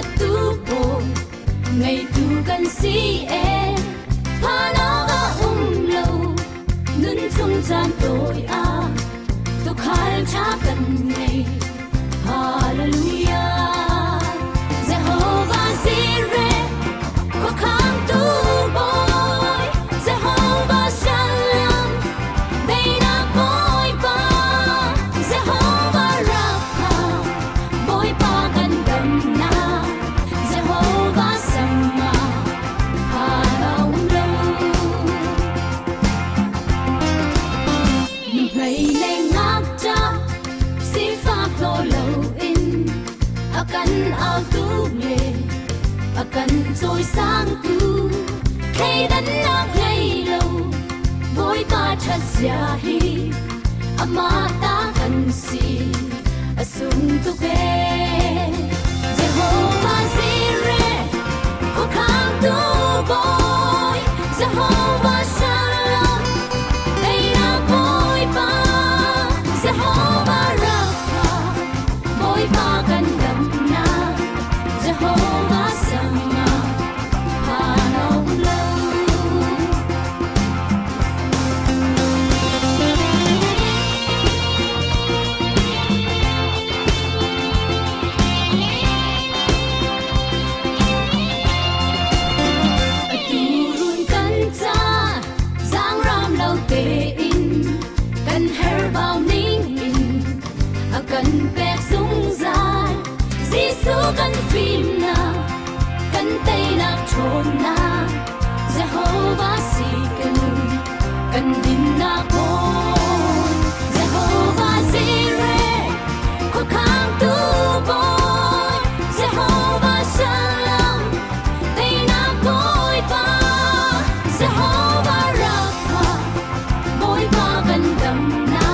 vật tu bồi ngày tu cần si e pa nó lâu nun chung chan tôi tu khal cha cần ngày hallelujah Jehovah Jireh có khang tu bồi Jehovah Shalom đây là bồi ba Jehovah Rapha bồi ba gần gần na Jehovah Sama hà lâu lâu nung play lên ngáp cha si pháp lo lâu in akan ao tu le akan trôi sang tu khi đến nắp lấy lâu bối ba chặt xa hi ama ta cần si asung tu ke Jehovah Jireh có khang tu boy Jehovah Shalom đây là bối ba Jehovah Rapha bối ba gần gần na Jehovah Sama hà lâu lâu turun kan cha giang ram lâu tê in kan her bao ning in akan pek sung zai Giêsu kan phim na kan tây na chôn na Jehovah si kan din na bon Jehovah Jireh có khang tu boy Jehovah Shalom tây na boy ba Jehovah Rapha boy ba gần gần na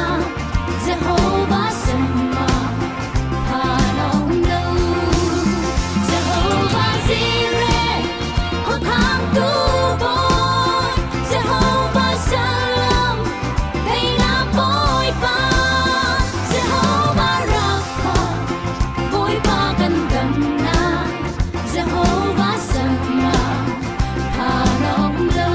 Jehovah Sama hà lâu lâu Jehovah Jireh có khang tu boy Jehovah Shalom đây là boy ba Jehovah Rapha boy ba gần gần na Jehovah Sama hà lâu lâu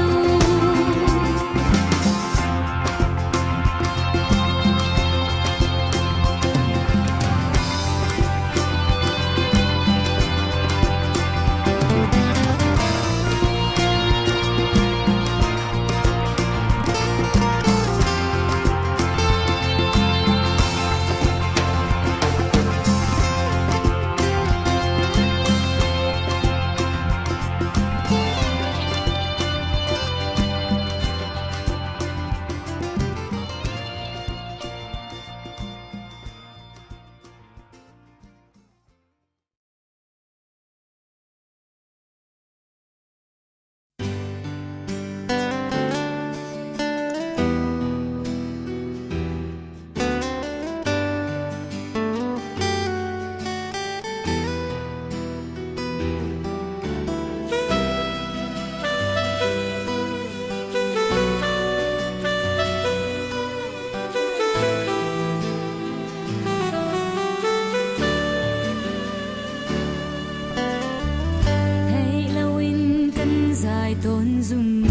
thấy lâu in căn dài tôn dung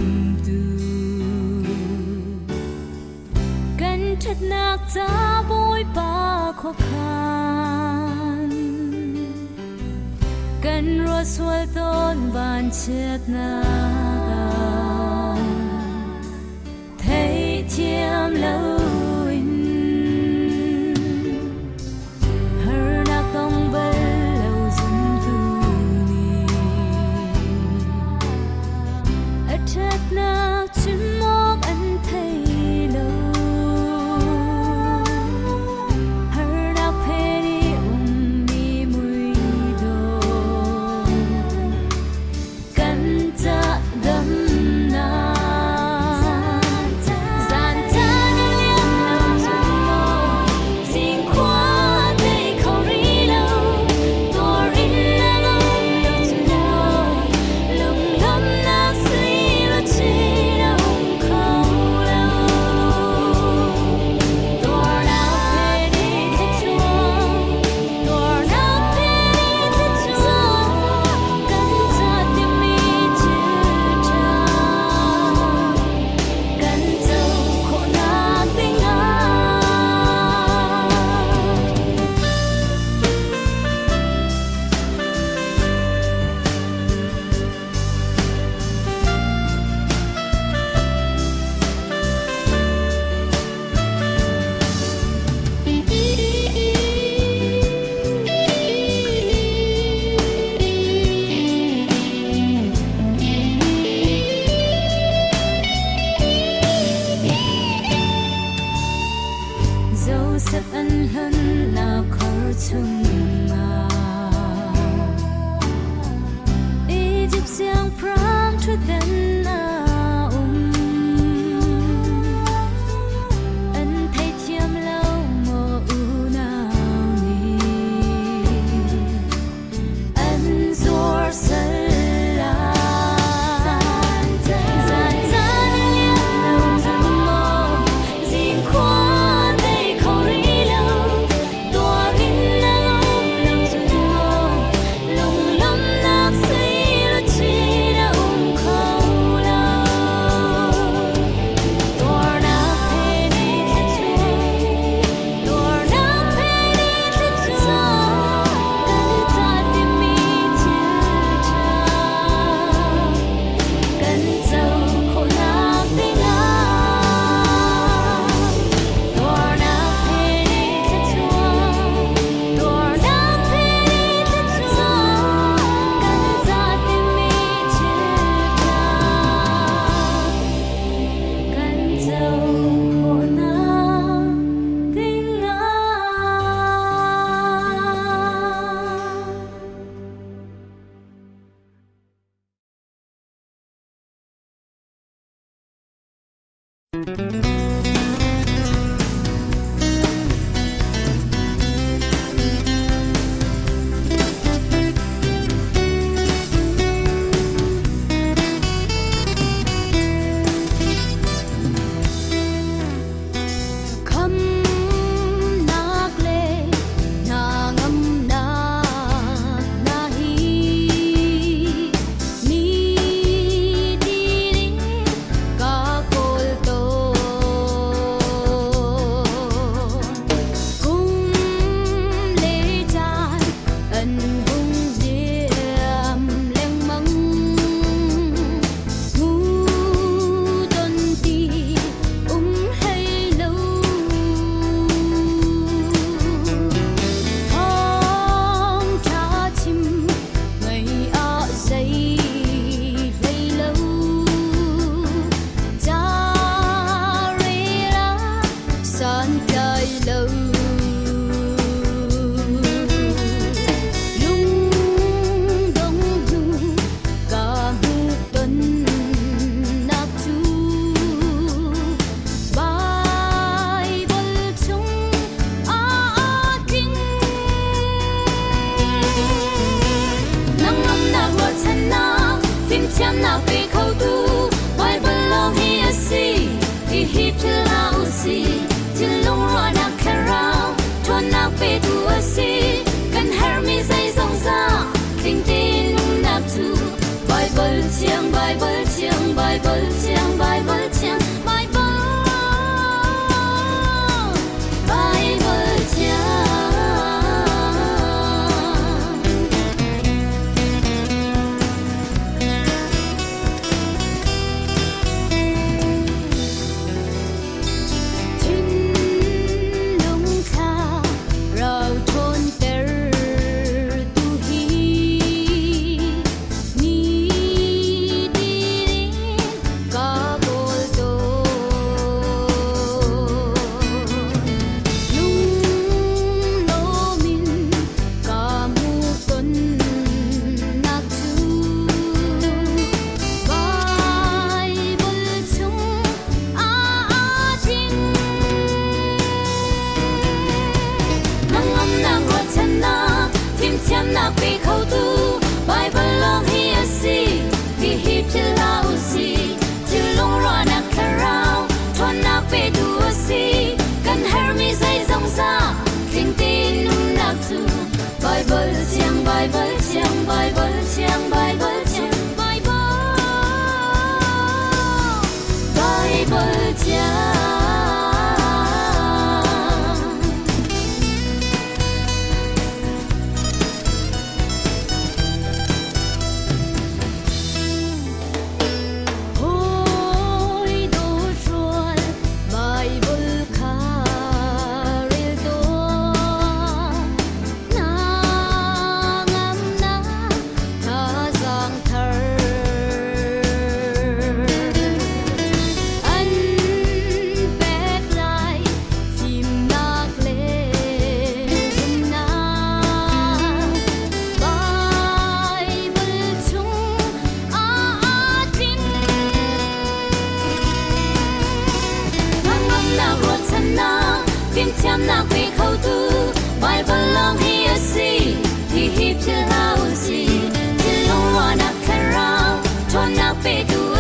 tu căn chất nạc giá bối ba khó khăn căn rùa xuôi tôn vàn chết na thấy chiêm lâu in hờ nạc tông bơ lâu dung tu ni ở chất nạc chim mốc anh thấy lâu hờ nạc phê đi đi mùi đồ căn cha đâm na gian ta như liếc lâu dung mô xin khoa đây không rí lâu tôi in là lâu lâu tu lâu lúc lắm nạc suy lo chi đâu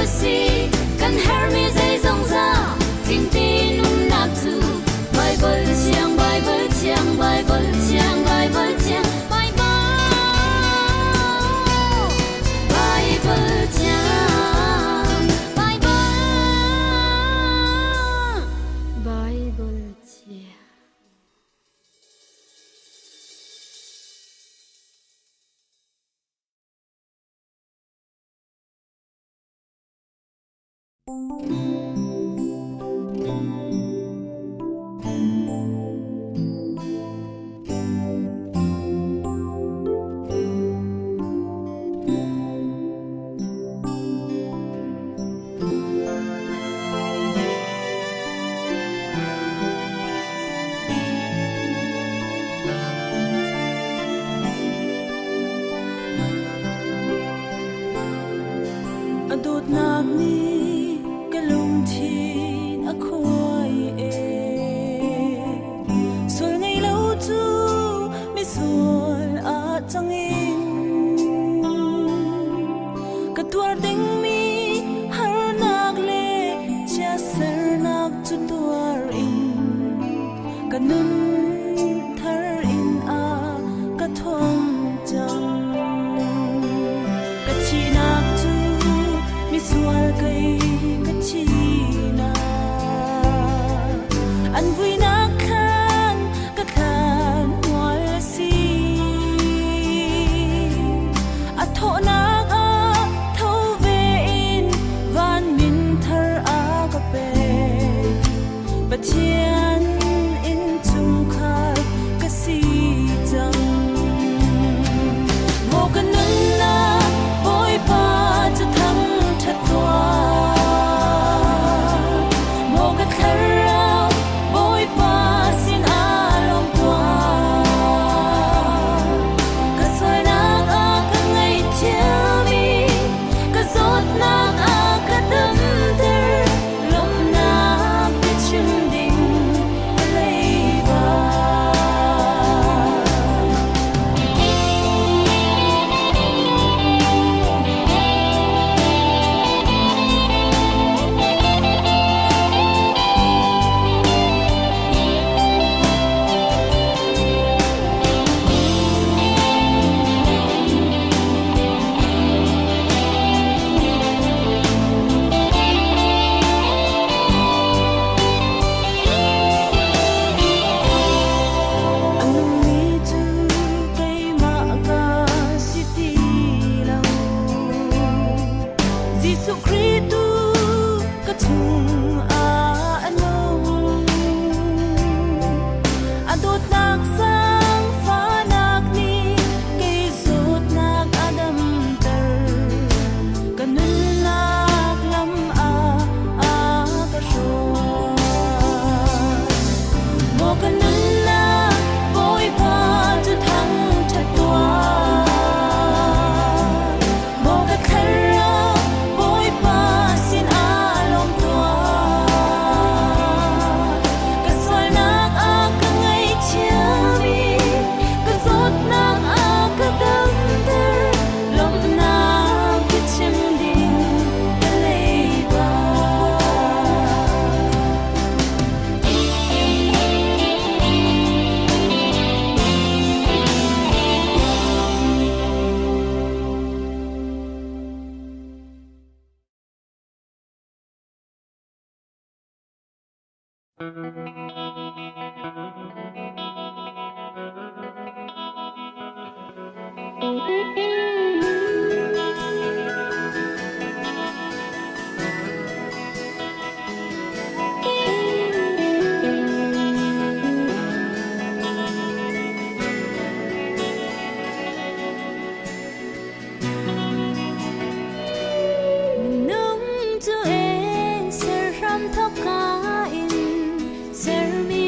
si kan her mi zai zong za ting tin nap tu Bible chiang Bible chiang Bible chiang Bible chiang Bible chiang Bible chiang Adot nak ni kalung thin a khoi e Sol ngay lâu chu mi sol a changin Ka tuar ding mi har nak le cha ser nak chu tuar in Ka nun thar in a ka thong chang Ka chi nak chu mi sual kai ka chi na an vui na khan ka khan wal si a tho nak a tho ve in van min thar a ka pe pathian in chung khar ka si chang mo kan nun na boy pa cha thang that tua mo ka thara boy pa sin a long tua ka soi nak a ka ngai chia mi ka zot nak a ka dam ter lom nak ke chim ding lei ba Anong ni chu kay maaka city lang Jesu Christu ka chung a anong Adot nak sang fa nak ni kay zot nak adam ter Kanun nak lam a ka shon Mo kanun na boy pa chu thang that tua Mo ka thara boy pa sin a long tua Ka sol nak a ka ngai chia mi Ka zot nak a ka dam ter lom nak ke chim ding ka lei ba Nung tu en ser ram thok ka in ser mi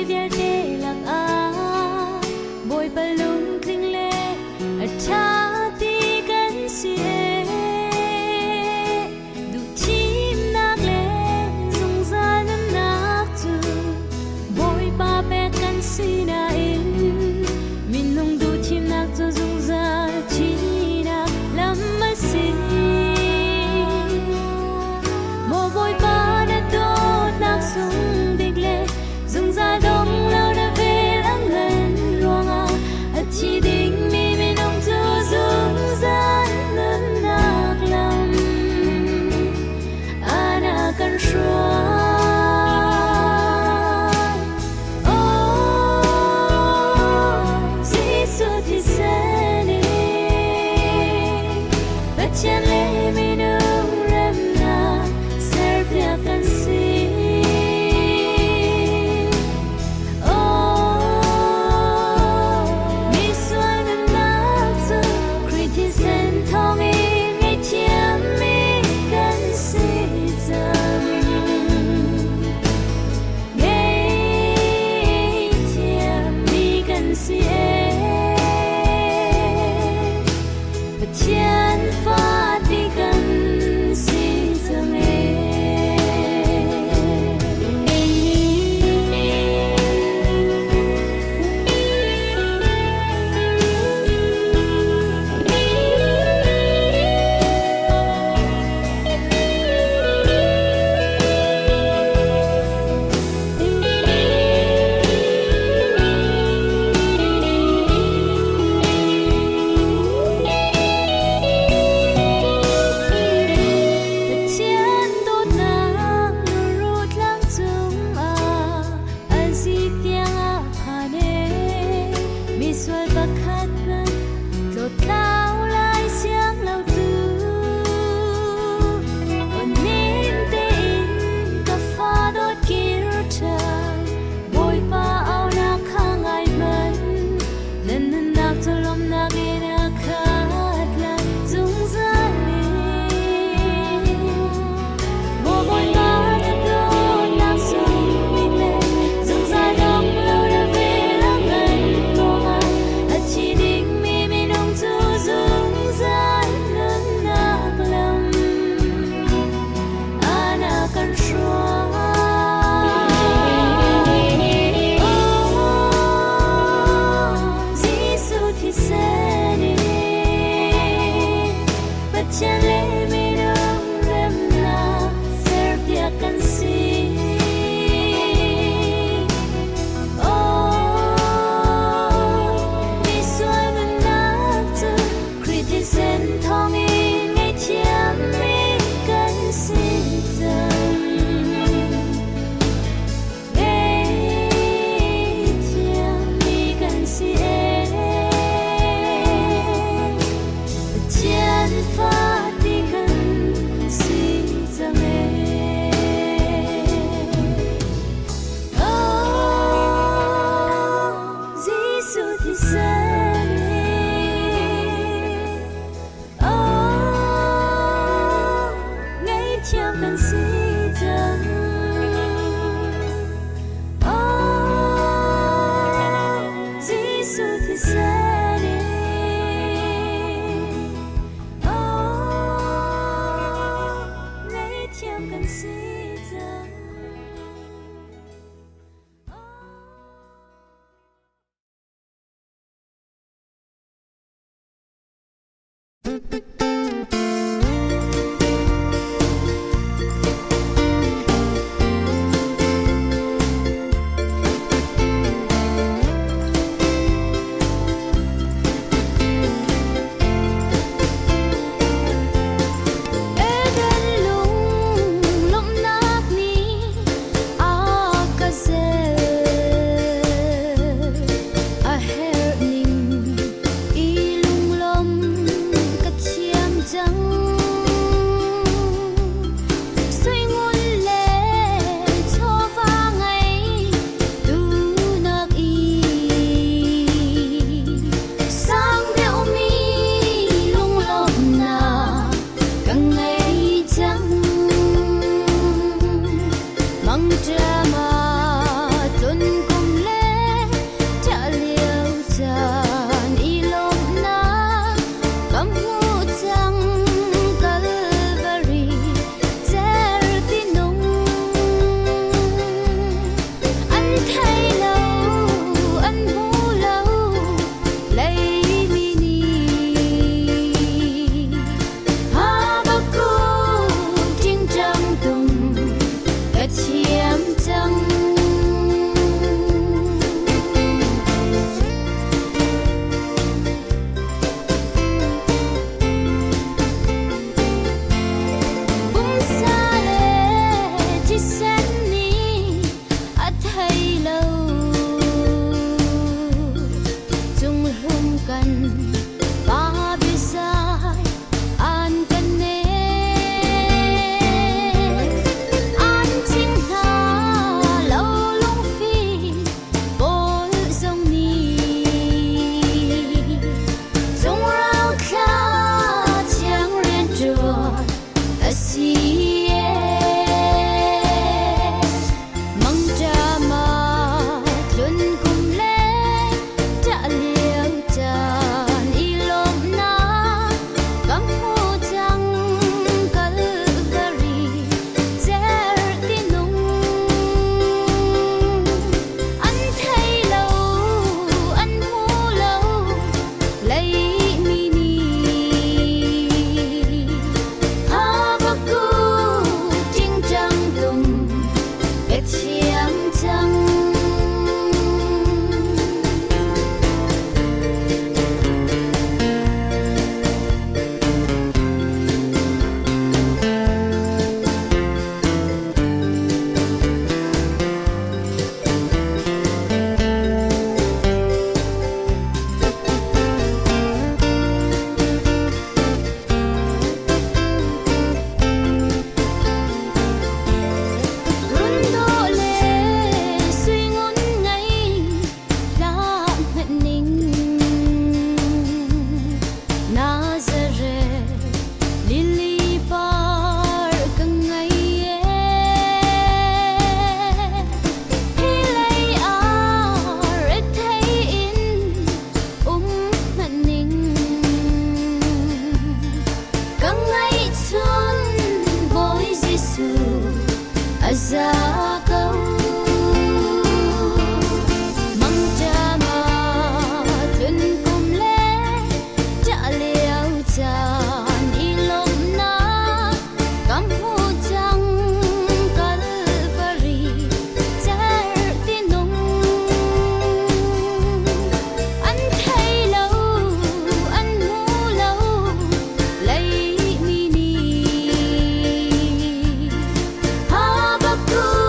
Habakkuk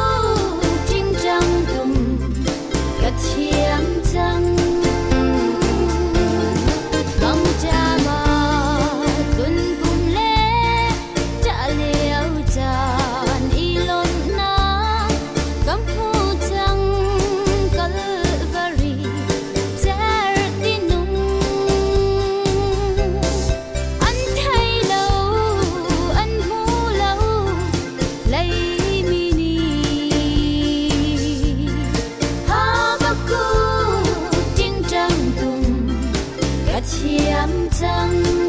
lấy mini ha bạc cu chính trăng tùng cả chiêm trăng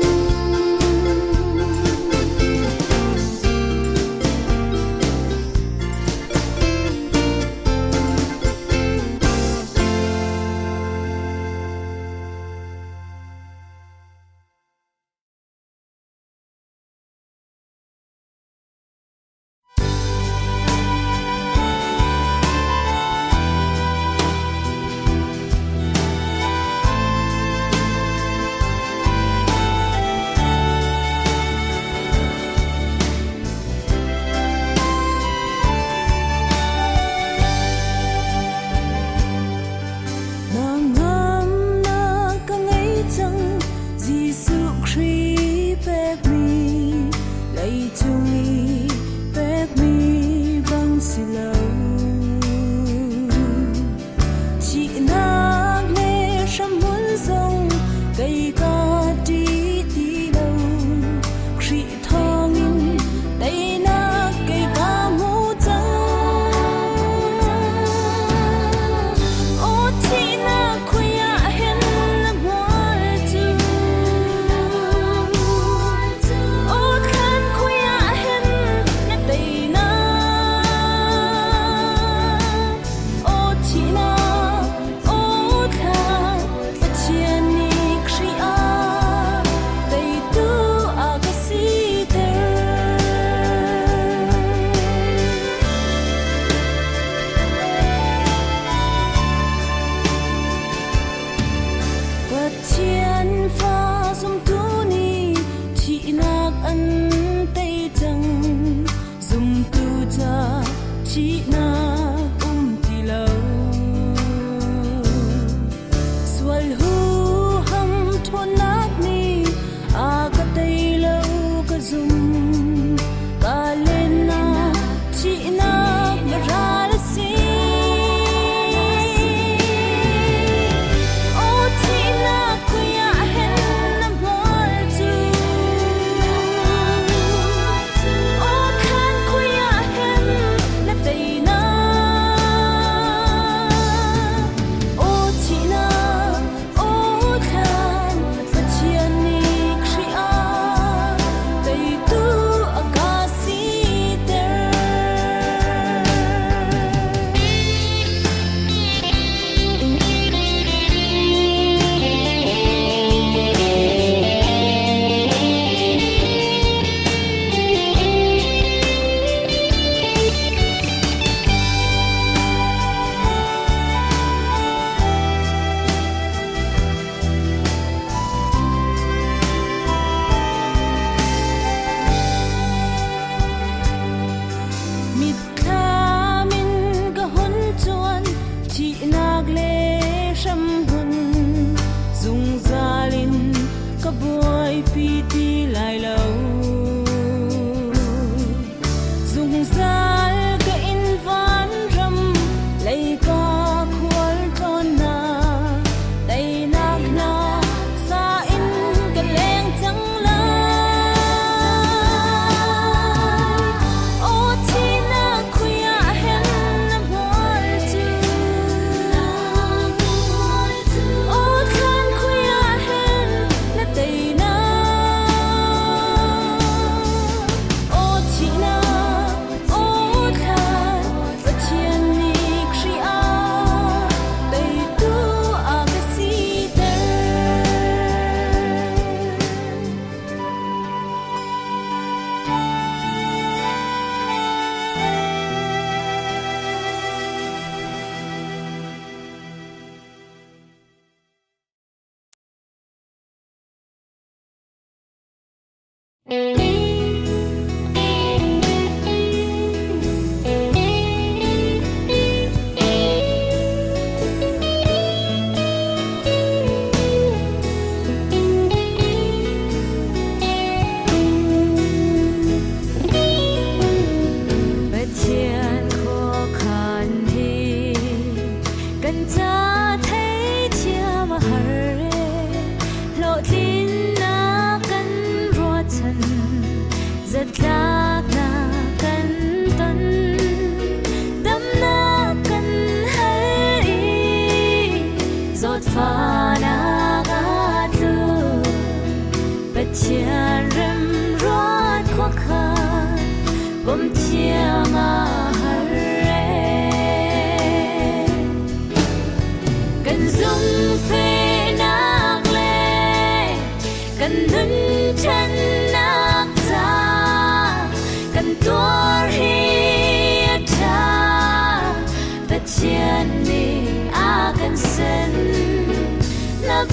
na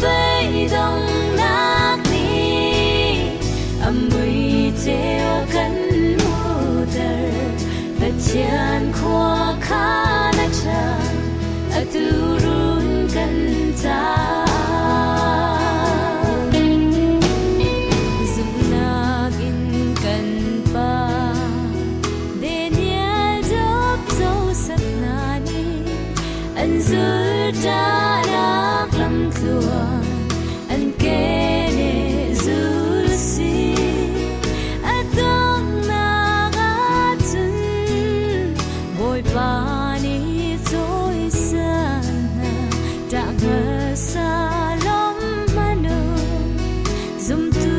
bay đông nát đi mùi treo cánh mù tờ và chán khoa khá na cha tu run cánh ta dùng nagin cánh pa Daniel job dấu sắc nani anh giữ cha nak lam tua anh kene giữ si atong nagatun boy pani toy sana ta sa lom mano zum tu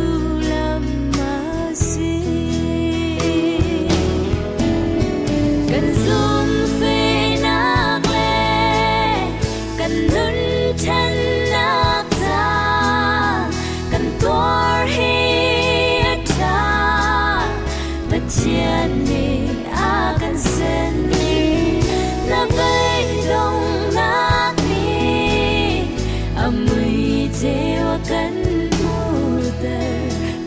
lam masi kan zum fe nak le kan nun chan nak ta kan tor hi ta và chian ni a kan sen na bay đông nát ni mùi treo cánh mù tờ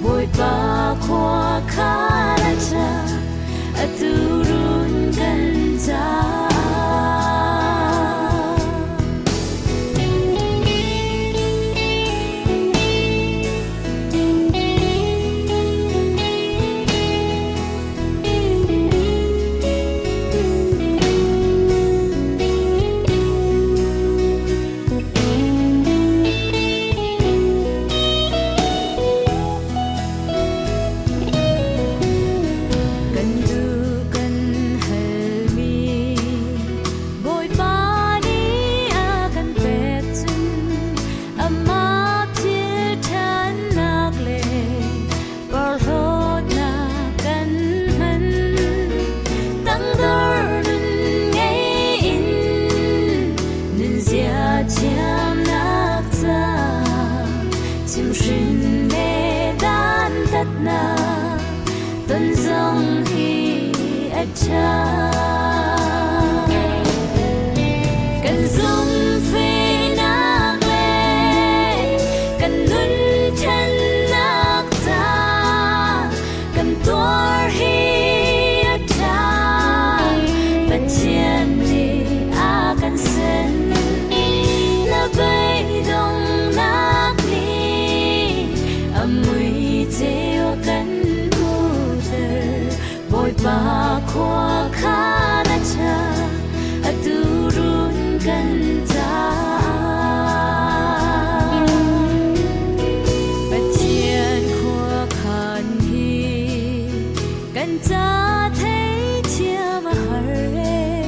bồi ba khoa khá la cha tu run cánh ta tân dòng hi cha cần dung phi nak le cần nun chân nak ta cần tor hi cha và chian ni a cần sen na bay đông nak ni mùi treo cánh boy ba khoa khá na cha tu run cánh ta và chian khoa khan hi cánh ta thấy chia mà hare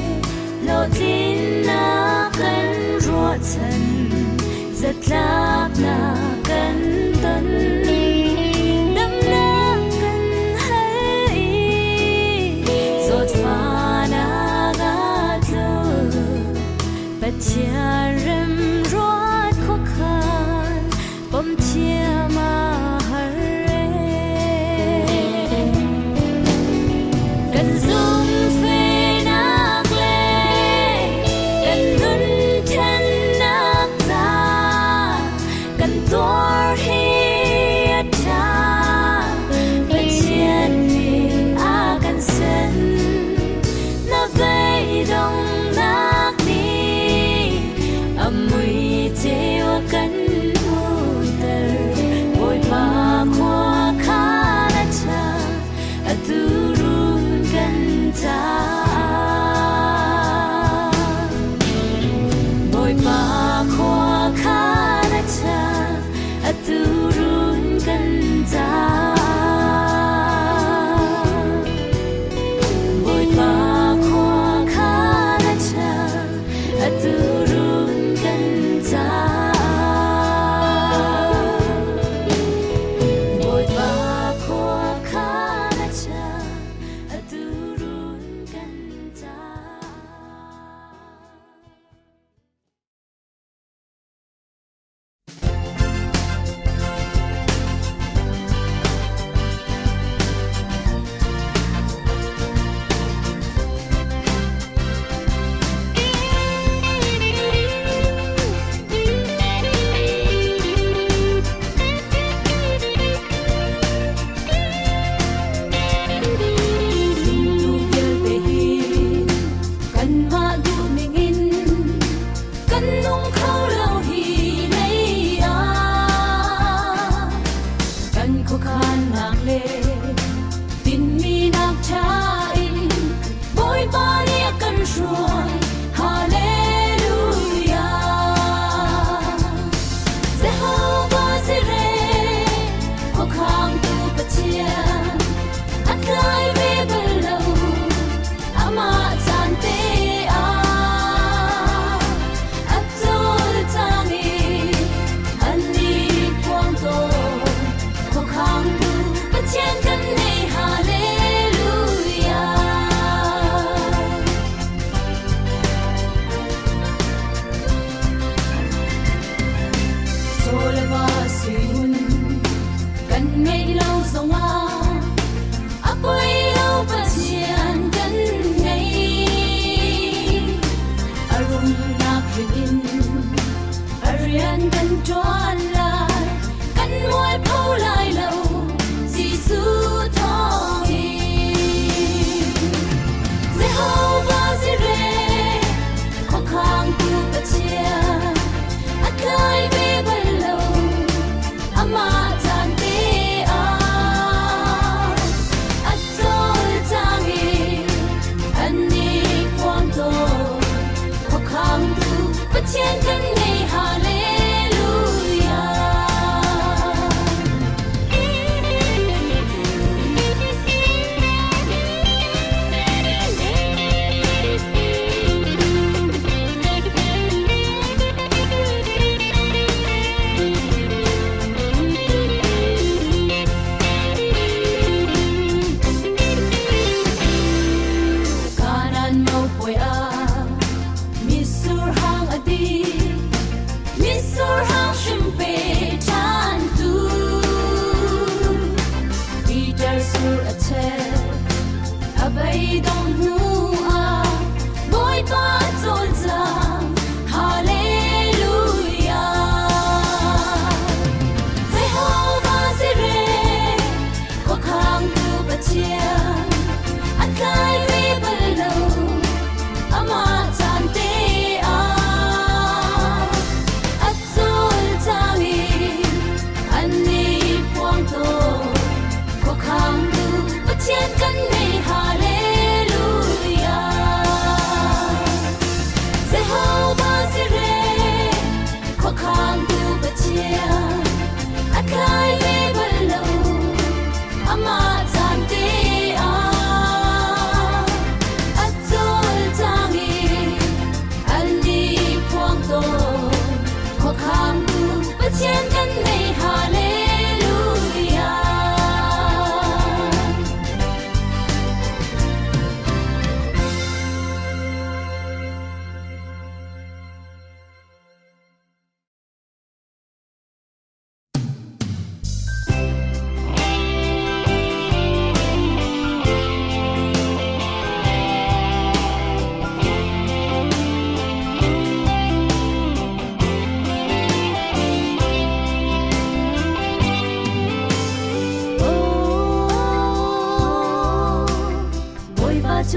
lo tin na cánh ruột chân giật lạc na cánh tân chia rem rót khó khăn bom chia mà hare cần dung phe nak le cần nun chân nak ta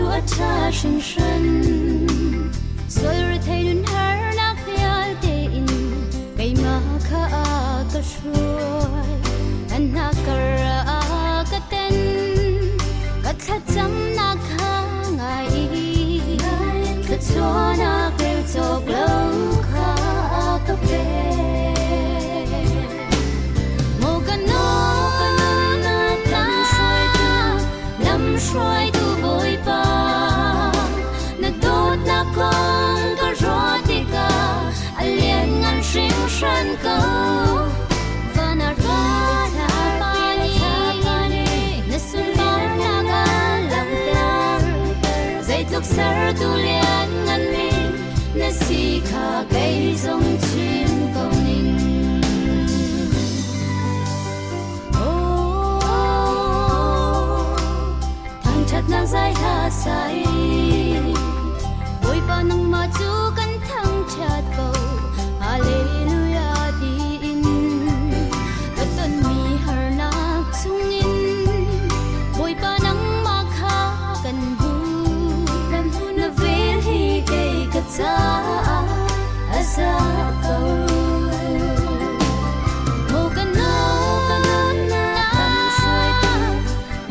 chúa cha sinh sân rồi rồi thấy đun har nát vial te in cây mà kha ka shuai anh na kara ka ten ka tha cham na kha ngai ka chua na kêu chok lâu kha ka pe mo ka no năm xoay tu bồi ba na tốt na con ka rõ thì cả alien ngăn sinh sân câu và na ra na pani na sun bar na ga lang ter dây thuốc sar tu liền ngăn mi na si kha cây giống chim câu ninh nang zai ha sai oi pa nang ma chu kan thang chat ko hallelujah di in katon mi har nak sung in oi pa nang ma kha kan hu na vel hi ke ka cha asa ko mo kan no na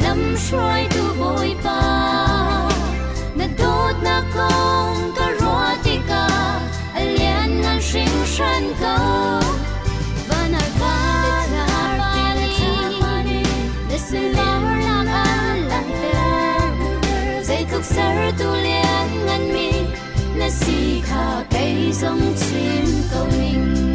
nam shoi tu boi pa na dot na kong ka rotika alien ngan sing shan ka vana vana pani the silver na alang ter zai thuk sar tu lien ngan mi na si kha cây giống chim câu ninh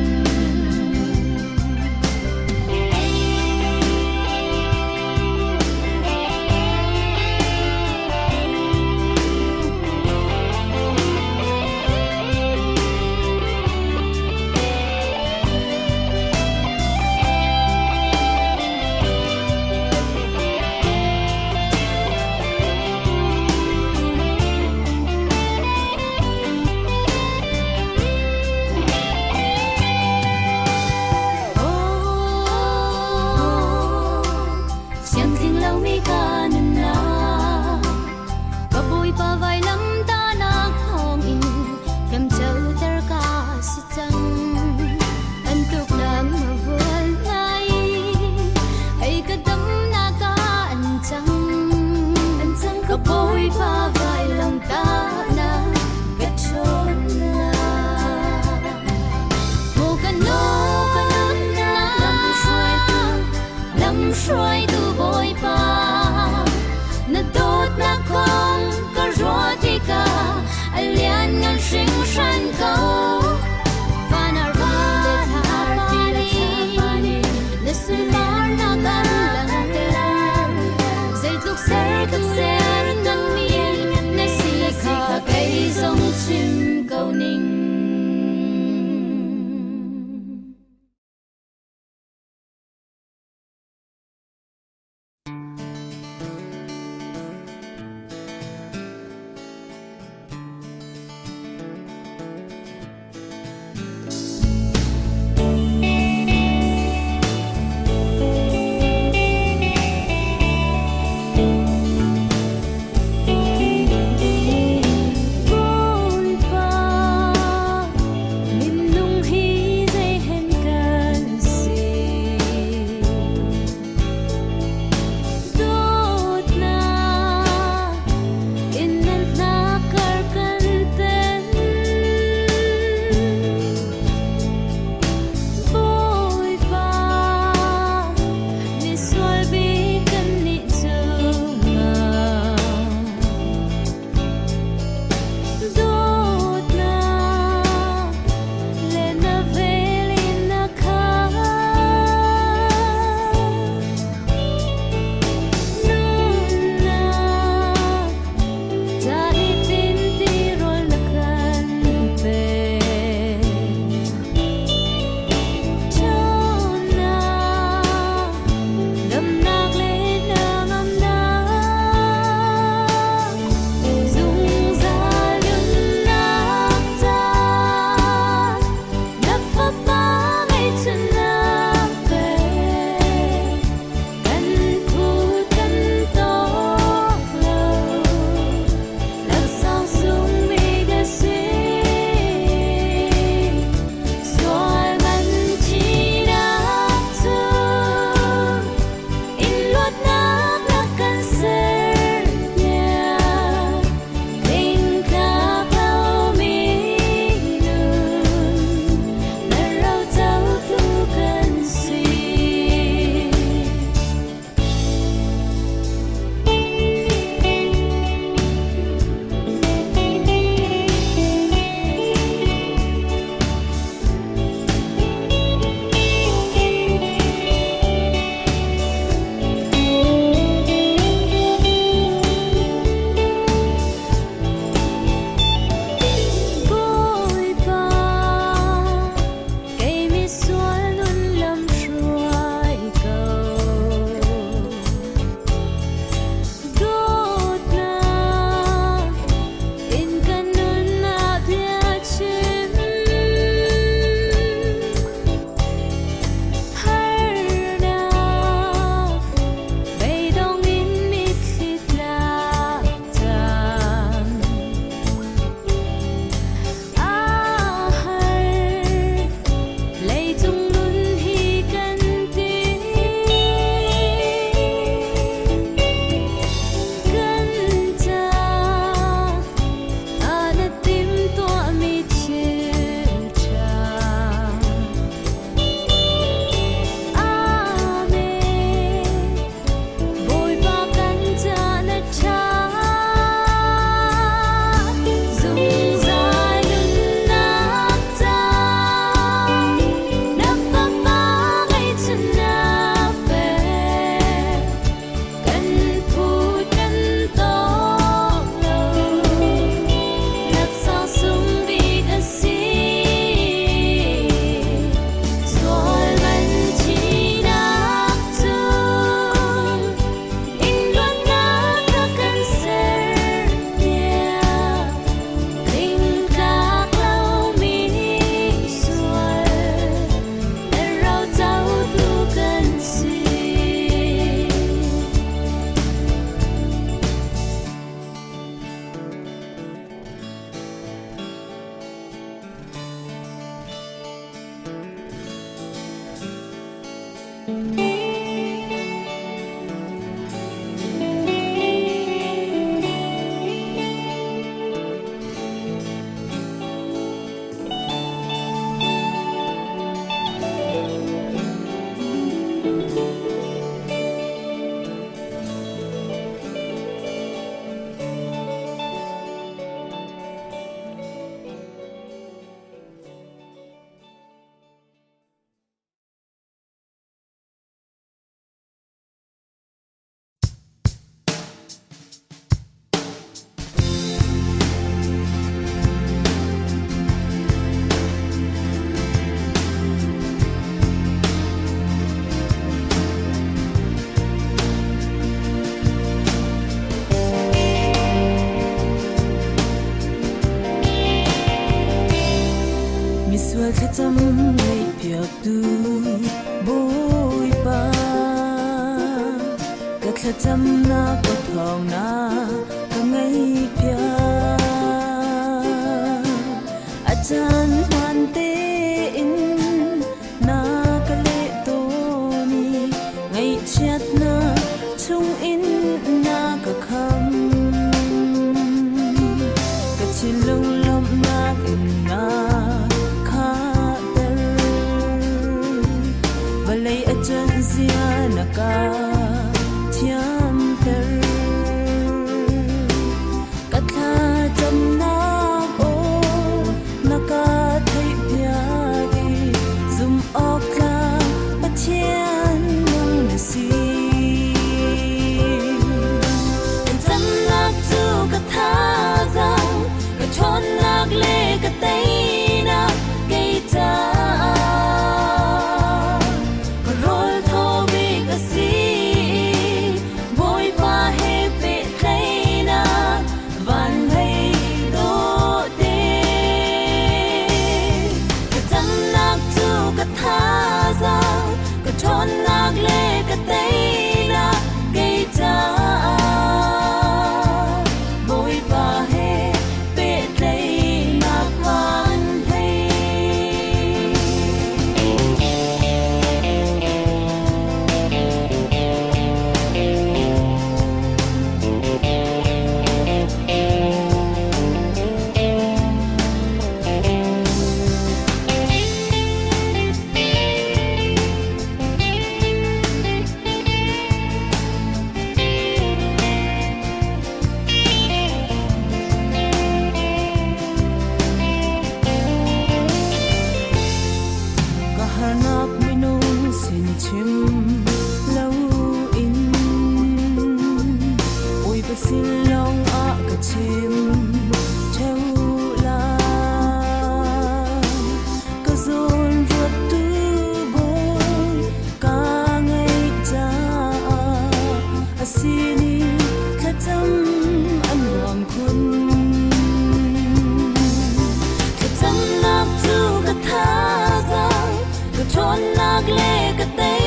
Sual thế tâm ngày việc tu bôi ba các thế tâm na có thòng na có ngày việc ajan hoàn tế in na cái lệ tô ni ngày chết na chung in na có khăm cái chi lông lông na in na Balay ajan zia naka thiam ter katha jam na o naka thai pya gi zum okla pathian nong na si jam nak tu katha zang ka thon nak le ka tai na kai ta Thon nak le ka tai na kai ta boy ba he pe tlai na kwan thei Silong a ka chim theo la ka zon ruột tu boy ka ngày cha asini ka tam an wam kun ka tam nak tu ka tha za ka thon nak le ka tai